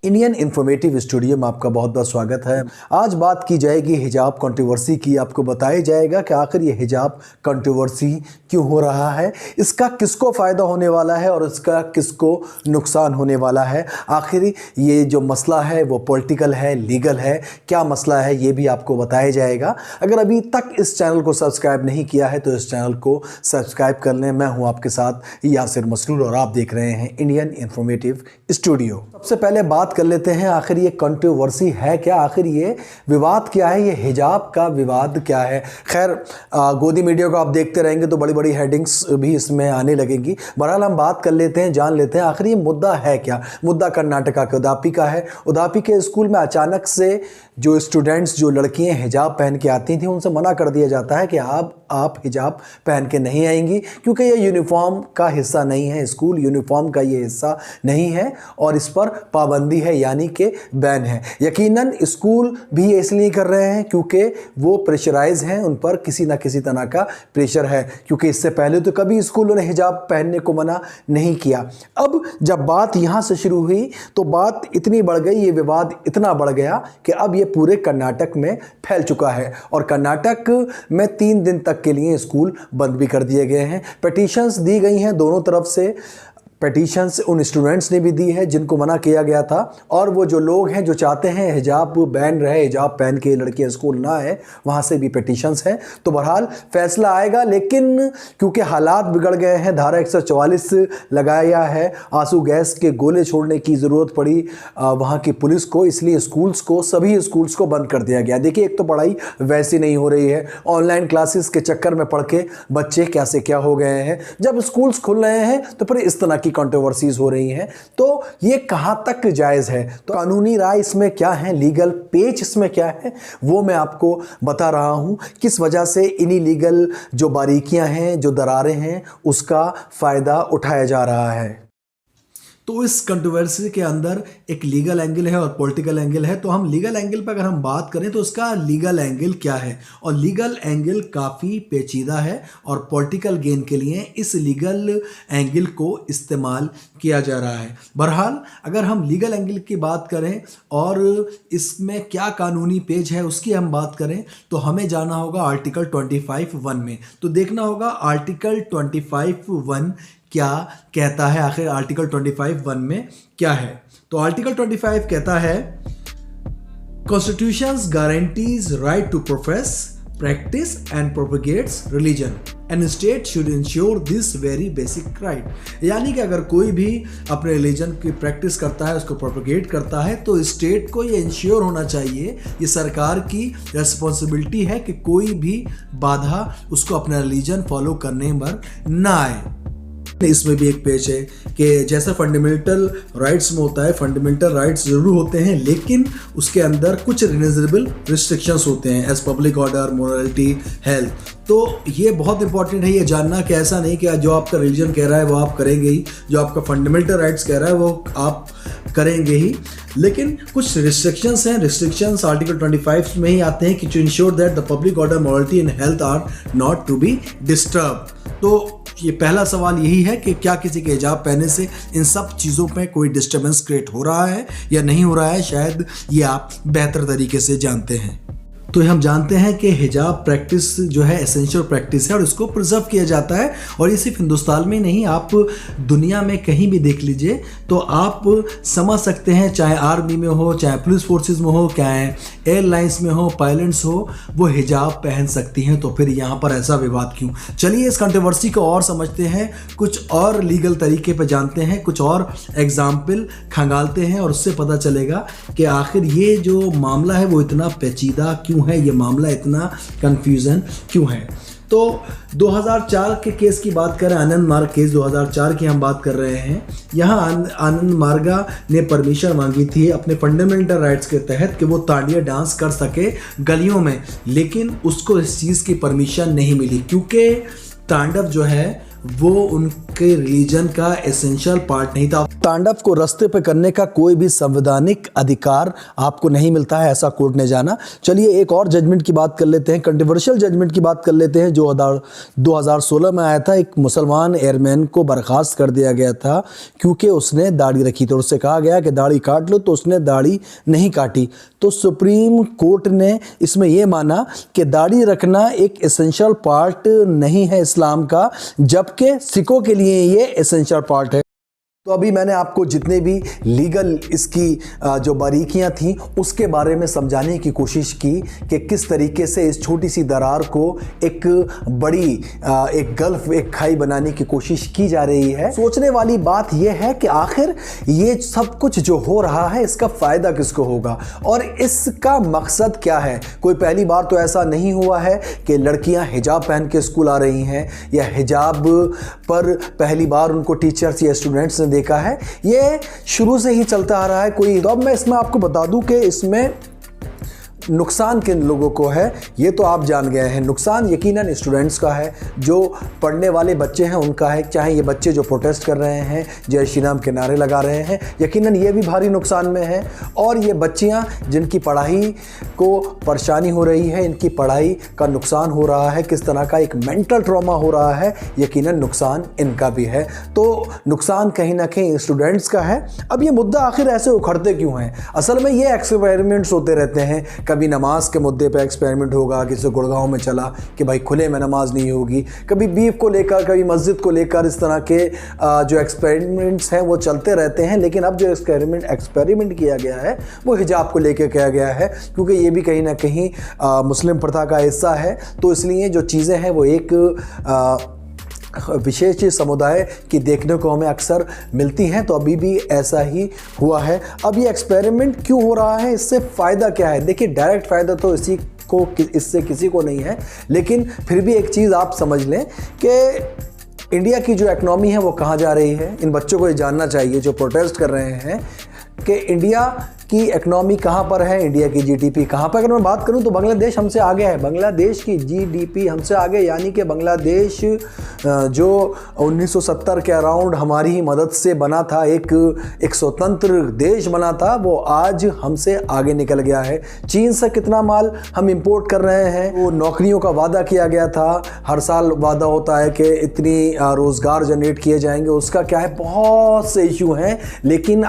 Indian informative studio में आपका बहुत बहुत स्वागत है। आज बात की जाएगी हिजाब कंट्रोवर्सी की। आपको बताया जाएगा कि आखिर ये हिजाब कंट्रोवर्सी क्यों हो रहा है, इसका किसको फ़ायदा होने वाला है और इसका किसको नुकसान होने वाला है। आखिर ये जो मसला है वो पॉलिटिकल है, लीगल है, क्या मसला है ये भी आपको बताया जाएगा। अगर अभी तक इस चैनल को सब्सक्राइब नहीं किया है तो इस चैनल को सब्सक्राइब कर लें। मैं हूँ आपके साथ यासिर मसरूर और आप देख रहे हैं इंडियन इन्फॉर्मेटिव स्टूडियो। सबसे पहले बात कर लेते हैं आखिर ये कंट्रोवर्सी है क्या, आखिर ये विवाद क्या है, ये हिजाब का विवाद क्या है। खैर गोदी मीडिया को आप देखते रहेंगे तो बड़ी बड़ी हेडिंग्स भी इसमें आने लगेंगी। बहरहाल हम बात कर लेते हैं, जान लेते हैं आखिर ये मुद्दा है क्या। मुद्दा कर्नाटका के उदापी का है। उदापी के स्कूल में अचानक से जो स्टूडेंट्स, जो लड़कियां हिजाब पहन के आती थी, उनसे मना कर दिया जाता है कि आप हिजाब पहन के नहीं आएंगी क्योंकि ये यूनिफॉर्म का हिस्सा नहीं है, स्कूल यूनिफॉर्म का ये हिस्सा नहीं है और इस पर पाबंदी है, यानी कि बैन है। यकीनन स्कूल भी ये इसलिए कर रहे हैं क्योंकि वो प्रेशराइज हैं, उन पर किसी ना किसी तरह का प्रेशर है, क्योंकि इससे पहले तो कभी स्कूलों ने हिजाब पहनने को मना नहीं किया। अब जब बात यहाँ से शुरू हुई तो बात इतनी बढ़ गई, ये विवाद इतना बढ़ गया कि अब ये पूरे कर्नाटक में फैल चुका है और कर्नाटक में 3 दिन तक के लिए स्कूल बंद भी कर दिए गए हैं। पिटीशंस दी गई हैं दोनों तरफ से। पिटीशंस उन स्टूडेंट्स ने भी दी है जिनको मना किया गया था, और वो जो लोग हैं जो चाहते हैं हिजाब बैन रहे, हिजाब पहन के लड़कियां स्कूल ना आए, वहाँ से भी पिटीशंस हैं। तो बहरहाल फैसला आएगा, लेकिन क्योंकि हालात बिगड़ गए हैं, धारा 144 लगाया है, आंसू गैस के गोले छोड़ने की ज़रूरत पड़ी वहाँ की पुलिस को, इसलिए स्कूल्स को, सभी स्कूल्स को बंद कर दिया गया। देखिए, एक तो पढ़ाई वैसी नहीं हो रही है, ऑनलाइन क्लासेस के चक्कर में पढ़ के बच्चे क्या से क्या हो गए हैं। जब स्कूल्स खुल रहे हैं तो फिर इस तरह की कंट्रोवर्सीज हो रही हैं, तो ये कहां तक जायज है, तो कानूनी राय इसमें क्या है, लीगल पेच इसमें क्या है, वो मैं आपको बता रहा हूं। किस वजह से इन्हीं लीगल जो बारीकियां हैं, जो दरारें हैं, उसका फायदा उठाया जा रहा है। तो इस कंट्रोवर्सी के अंदर एक लीगल एंगल है और पॉलिटिकल एंगल है। तो हम लीगल एंगल पर अगर हम बात करें तो इसका लीगल एंगल क्या है, और लीगल एंगल काफ़ी पेचीदा है और पॉलिटिकल गेन के लिए इस लीगल एंगल को इस्तेमाल किया जा रहा है। बहरहाल अगर हम लीगल एंगल की बात करें और इसमें क्या कानूनी पेज है उसकी हम बात करें तो हमें जाना होगा आर्टिकल 25(1) में। तो देखना होगा आर्टिकल 25(1) क्या कहता है, आखिर आर्टिकल 25(1) में क्या है। तो आर्टिकल 25 कहता है, constitution guarantees right to profess, practice and propagates religion and state should ensure this very basic right. यानी कि अगर कोई भी अपने रिलीजन की प्रैक्टिस करता है, उसको प्रोपेगेट करता है, तो स्टेट को ये इंश्योर होना चाहिए, ये सरकार की रिस्पॉन्सिबिलिटी है कि कोई भी बाधा उसको अपना रिलीजन फॉलो करने पर ना आए। इसमें भी एक पेज है कि जैसा फंडामेंटल राइट्स में होता है, फंडामेंटल राइट्स जरूर होते हैं, लेकिन उसके अंदर कुछ रिजनेबल रिस्ट्रिक्शंस होते हैं, as public order, morality, health. तो ये बहुत इंपॉर्टेंट है ये जानना कि ऐसा नहीं कि जो आपका रिलीजन कह रहा है वो आप करेंगे ही, जो आपका फंडामेंटल राइट्स कह रहा है वो आप करेंगे ही, लेकिन कुछ रिस्ट्रिक्शंस हैं। रिस्ट्रिक्शंस आर्टिकल 25 में ही आते हैं कि to ensure that the public order, morality and health are not to be disturb. तो ये पहला सवाल यही है कि क्या किसी के हिजाब पहनने से इन सब चीज़ों पे कोई डिस्टर्बेंस क्रिएट हो रहा है या नहीं हो रहा है। शायद ये आप बेहतर तरीके से जानते हैं। तो हम जानते हैं कि हिजाब प्रैक्टिस जो है एसेंशियल प्रैक्टिस है और इसको प्रिजर्व किया जाता है, और ये सिर्फ हिंदुस्तान में नहीं, आप दुनिया में कहीं भी देख लीजिए तो आप समझ सकते हैं, चाहे आर्मी में हो, चाहे पुलिस फोर्सेस में हो, चाहे एयरलाइंस में हो, पायलट्स हो, वो हिजाब पहन सकती हैं। तो फिर यहाँ पर ऐसा विवाद क्यों। चलिए इस कंट्रोवर्सी को और समझते हैं, कुछ और लीगल तरीके पर जानते हैं, कुछ और एग्जाम्पल खंगालते हैं और उससे पता चलेगा कि आखिर ये जो मामला है वो इतना पेचीदा क्यों है, ये मामला इतना कंफ्यूजन क्यों है। तो 2004 के केस की बात करें, आनंद मार्ग केस 2004 की हम बात कर रहे हैं। यहाँ आनंद मार्गा ने परमिशन मांगी थी अपने फंडामेंटल राइट्स के तहत कि वो ताड़िया डांस कर सके गलियों में, लेकिन उसको इस चीज़ की परमिशन नहीं मिली क्योंकि तांडव जो है वो उनके रिलीजन का एसेंशियल पार्ट नहीं था। तांडव को रास्ते पे करने का कोई भी संवैधानिक अधिकार आपको नहीं मिलता है, ऐसा कोर्ट ने जाना। चलिए एक और जजमेंट की बात कर लेते हैं, कंट्रोवर्शियल जजमेंट की बात कर लेते हैं जो 2016 में आया था। एक मुसलमान एयरमैन को बर्खास्त कर दिया गया था क्योंकि उसने दाढ़ी रखी थी और उससे कहा गया कि दाढ़ी काट लो, तो उसने दाढ़ी नहीं काटी। तो सुप्रीम कोर्ट ने इसमें यह माना कि दाढ़ी रखना एक एसेंशियल पार्ट नहीं है इस्लाम का, जबकि सिखों के लिए ये एसेंशियल पार्ट है। तो अभी मैंने आपको जितने भी लीगल इसकी जो बारीकियां थी उसके बारे में समझाने की कोशिश की कि किस तरीके से इस छोटी सी दरार को एक बड़ी एक गल्फ, एक खाई बनाने की कोशिश की जा रही है। सोचने वाली बात यह है कि आखिर ये सब कुछ जो हो रहा है इसका फ़ायदा किसको होगा और इसका मकसद क्या है। कोई पहली बार तो ऐसा नहीं हुआ है कि लड़कियां हिजाब पहन के स्कूल आ रही हैं या हिजाब पर पहली बार उनको टीचर्स या स्टूडेंट्स ने देखा है। ये शुरू से ही चलता आ रहा है। कोई तो अब मैं इसमें आपको बता दूं कि इसमें नुकसान किन लोगों को है ये तो आप जान गए हैं। नुकसान यकीनन स्टूडेंट्स का है, जो पढ़ने वाले बच्चे हैं उनका है, चाहे ये बच्चे जो प्रोटेस्ट कर रहे हैं, जय श्री राम के नारे लगा रहे हैं, यकीनन ये भी भारी नुकसान में है। और ये बच्चियां जिनकी पढ़ाई को परेशानी हो रही है, इनकी पढ़ाई का नुकसान हो रहा है, किस तरह का एक मेंटल ट्रॉमा हो रहा है, यकीनन नुकसान इनका भी है। तो नुकसान कहीं ना कहीं स्टूडेंट्स का है। अब ये मुद्दा आखिर ऐसे उखड़ते क्यों हैं? असल में ये एक्सपेरिमेंट्स होते रहते हैं। कभी नमाज के मुद्दे पे एक्सपेरिमेंट होगा, किसी गुड़गांव में चला कि भाई खुले में नमाज नहीं होगी, कभी बीफ को लेकर, कभी मस्जिद को लेकर, इस तरह के जो एक्सपेरिमेंट्स हैं वो चलते रहते हैं। लेकिन अब जो एक्सपेरिमेंट किया गया है वो हिजाब को लेकर किया गया है, क्योंकि ये भी कहीं ना कहीं मुस्लिम प्रथा का हिस्सा है। तो इसलिए जो चीज़ें हैं वो एक विशेष समुदाय की देखने को हमें अक्सर मिलती हैं। तो अभी भी ऐसा ही हुआ है। अब ये एक्सपेरिमेंट क्यों हो रहा है, इससे फ़ायदा क्या है? देखिए डायरेक्ट फ़ायदा तो इससे किसी को नहीं है, लेकिन फिर भी एक चीज़ आप समझ लें कि इंडिया की जो इकनॉमी है वो कहाँ जा रही है। इन बच्चों को ये जानना चाहिए जो प्रोटेस्ट कर रहे हैं कि इंडिया की इकनॉमी कहाँ पर है, इंडिया की जीडीपी कहाँ पर। अगर मैं बात करूँ तो बांग्लादेश हमसे आगे है। बांग्लादेश की जीडीपी हमसे आगे, यानी कि बांग्लादेश जो 1970 के अराउंड हमारी ही मदद से बना था, एक स्वतंत्र देश बना था, वो आज हमसे आगे निकल गया है। चीन से कितना माल हम इंपोर्ट कर रहे हैं। वो नौकरियों का वादा किया गया था, हर साल वादा होता है कि इतनी रोज़गार जनरेट किए जाएंगे। उसका क्या है, बहुत से इशू हैं। लेकिन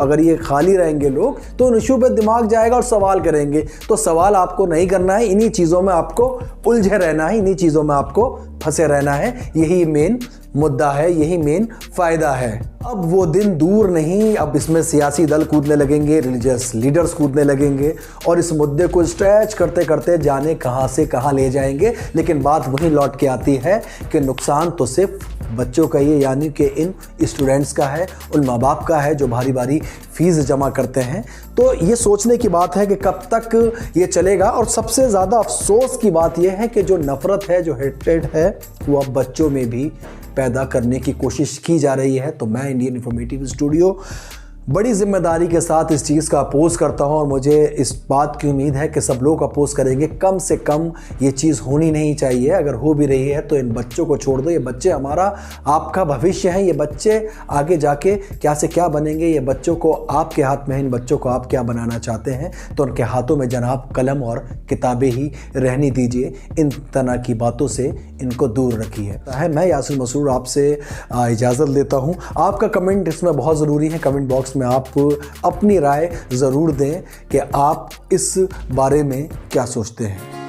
अगर ये खाली रहेंगे लोग तो उन इशू पे दिमाग जाएगा और सवाल करेंगे। तो सवाल आपको नहीं करना है, इन्हीं चीज़ों में आपको उलझे रहना है, इन्हीं चीज़ों में आपको फंसे रहना है। यही मेन मुद्दा है, यही मेन फ़ायदा है। अब वो दिन दूर नहीं, अब इसमें सियासी दल कूदने लगेंगे, रिलीजियस लीडर्स कूदने लगेंगे और इस मुद्दे को स्ट्रेच करते करते जाने कहाँ से कहाँ ले जाएंगे। लेकिन बात वहीं लौट के आती है कि नुकसान तो सिर्फ बच्चों का ही, यानी कि इन स्टूडेंट्स का है, उन माँ बाप का है जो भारी भारी फीस जमा करते हैं। तो ये सोचने की बात है कि कब तक ये चलेगा। और सबसे ज़्यादा अफसोस की बात यह है कि जो नफ़रत है, जो हेट्रेड है, वो अब बच्चों में भी पैदा करने की कोशिश की जा रही है। तो मैं इंडियन इन्फॉर्मेटिव स्टूडियो बड़ी जिम्मेदारी के साथ इस चीज़ का अपोज़ करता हूं और मुझे इस बात की उम्मीद है कि सब लोग अपोज़ करेंगे। कम से कम ये चीज़ होनी नहीं चाहिए। अगर हो भी रही है तो इन बच्चों को छोड़ दो। ये बच्चे हमारा आपका भविष्य हैं। ये बच्चे आगे जाके क्या से क्या बनेंगे, ये बच्चों को आपके हाथ में है। इन बच्चों को आप क्या बनाना चाहते हैं तो उनके हाथों में जनाब कलम और किताबें ही रहने दीजिए। इन तरह की बातों से इनको दूर रखिए। मैं यासिर मसरूर आपसे इजाज़त लेता हूँ। आपका कमेंट इसमें बहुत ज़रूरी है। कमेंट बॉक्स में आप अपनी राय ज़रूर दें कि आप इस बारे में क्या सोचते हैं।